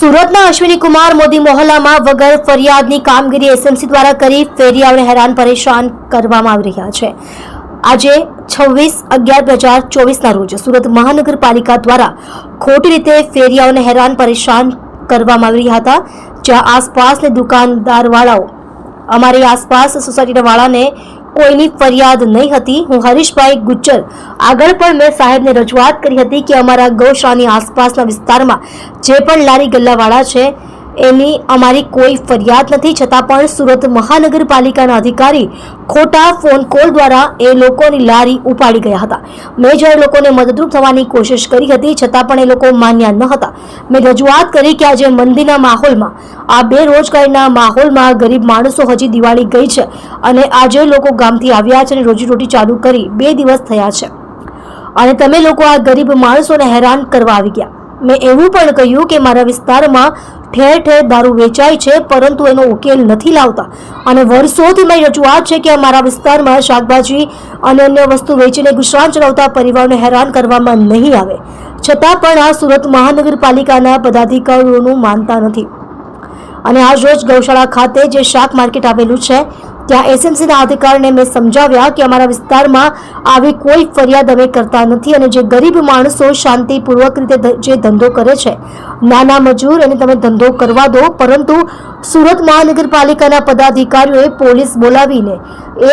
સુરતના અશ્વિની કુમાર મોદી મોહલ્લામાં વગર ફરિયાદની કામગીરી એસએમસી દ્વારા કરી ફેરિયાઓને હેરાન પરેશાન કરવામાં આવી રહ્યા છે। આજે 26/11/2024 રોજ સુરત મહાનગરપાલિકા દ્વારા ખોટી રીતે ફેરિયાઓને હેરાન પરેશાન કરવામાં આવી રહ્યા હતા, જ્યાં આસપાસની દુકાનદારવાળાઓ અમારી આસપાસ સોસાયટીના વાળાને કોઈની ફરિયાદ નહીં હતી। હું હરીશભાઈ ગુજ્જર આગળ પણ મેં સાહેબને રજૂઆત કરી હતી કે અમારા ગૌશાળાની આસપાસના વિસ્તારમાં જે પણ લારી ગલ્લાવાળા છે એની અમારી કોઈ ફરિયાદ નથી, છતાં પણ સુરત મહાનગરપાલિકાના અધિકારી ખોટા ફોન કોલ દ્વારા એ લોકોની લારી ઉપાડી ગયા હતા। મેં જ્યારે લોકોને મદદરૂપ થવાની કોશિશ કરી હતી, છતાં પણ એ લોકો માન્યા ન હતા। મેં રજૂઆત કરી કે આજે મંદીના માહોલમાં, આ બેરોજગારીના માહોલમાં ગરીબ માણસો હજી દિવાળી ગઈ છે અને આજે લોકો ગામથી આવ્યા છે અને રોજીરોટી ચાલુ કરી 2 દિવસ થયા છે અને તમે લોકો આ ગરીબ માણસોને હેરાન કરવા આવી ગયા। મેં એવું પણ કહ્યું કે મારા વિસ્તારમાં ઠેર ઠેર દારૂ વેચાય છે, પરંતુ એનો ઉકેલ નથી લાવતા અને વર્ષોથી મારી રજૂઆત છે કે અમારા વિસ્તારમાં શાકભાજી અને અન્ય વસ્તુ વેચીને ગુજરાન ચલાવતા પરિવારોને હેરાન કરવામાં નહીં આવે, છતાં પણ આ સુરત મહાનગરપાલિકાના પદાધિકારીઓનું માનતા નથી। અને આજ રોજ ગૌશાળા ખાતે જે શાક માર્કેટ આવેલું છે ત્યાં એસએમસીના અધિકારીને મેં સમજાવ્યા કે અમારા વિસ્તારમાં આવી કોઈ ફરિયાદ અમે કરતા નથી અને જે ગરીબ માણસો શાંતિપૂર્વક રીતે જે ધંધો કરે છે, નાના મજૂર, એને તમે ધંધો કરવા દો, પરંતુ સુરત મહાનગરપાલિકાના પદાધિકારીઓએ પોલીસ બોલાવીને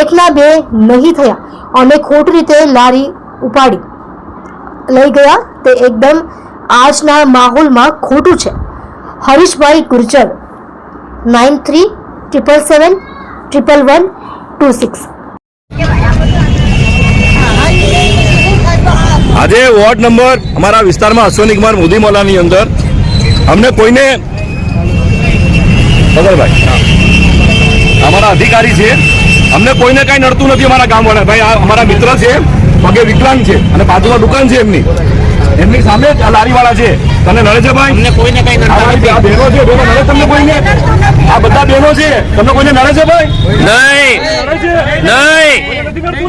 1ના 2 નહીં થયા અને ખોટી રીતે લારી ઉપાડી લઈ ગયા, તે એકદમ આજના માહોલમાં ખોટું છે। હરીશભાઈ ગુર્જર 9377711126। આજે વોર્ડ નંબર અમારા વિસ્તારમાં અશ્વિની કુમાર મોદી મોહલ્લાની અંદર અમને કોઈને ભાઈ અમારા અધિકારી છે, અમને કોઈને કઈ નડતું નથી। અમારા ગામવાળા ભાઈ અમારા મિત્ર છે, પગે વિકલાંગ છે અને બાજુમાં દુકાન છે એમની સામે જ લારીવાળા છે। તને નડે છે ભાઈ? અમને કોઈને કઈ નડે નથી। આ બહેનો છે, બહેનો નડે તમને કોઈને? આ બધા બહેનો છે, તમને કોઈને નડે છે ભાઈ?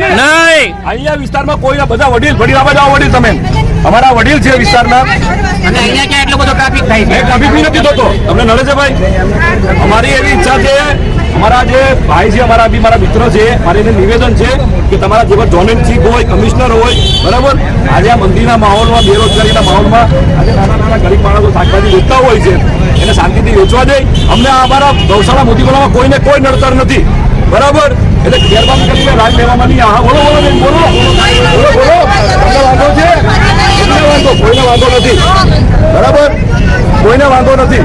નહીં, અહીંયા વિસ્તારમાં કોઈ બધા વડીલ આવા જાઓ, વડીલ તમે અમારા વડીલ છે વિસ્તારના, અને અહીંયા ક્યાં એટલો બધો ટ્રાફિક થાય છે? ટ્રાફિક બી નથી થતો, તમને નડે છે ભાઈ? અમારી એવી ઈચ્છા છે, અમારા જે ભાઈ છે, મારા મિત્ર છે, મારે એને નિવેદન છે કે તમારા જેવા જોઈન્ટ ચીફ હોય, કમિશનર હોય, બરાબર, આજે આ મંદીના માહોલમાં, બેરોજગારીના માહોલમાં આજે નાના ગરીબ માણસો શાકભાજી વેચતા હોય છે, એને શાંતિથી વેચવા દે। અમને અમારા ગૌશાળા મોદી મોહલ્લામાં કોઈને કોઈ નડતર નથી, બરાબર, એટલે મહેરબાની કરીને રાજ લેવામાં નહીં। હા બોલો બોલો બોલો બોલો, તમને વાંધો છે? કોઈને વાંધો નથી, બરાબર, કોઈને વાંધો નથી।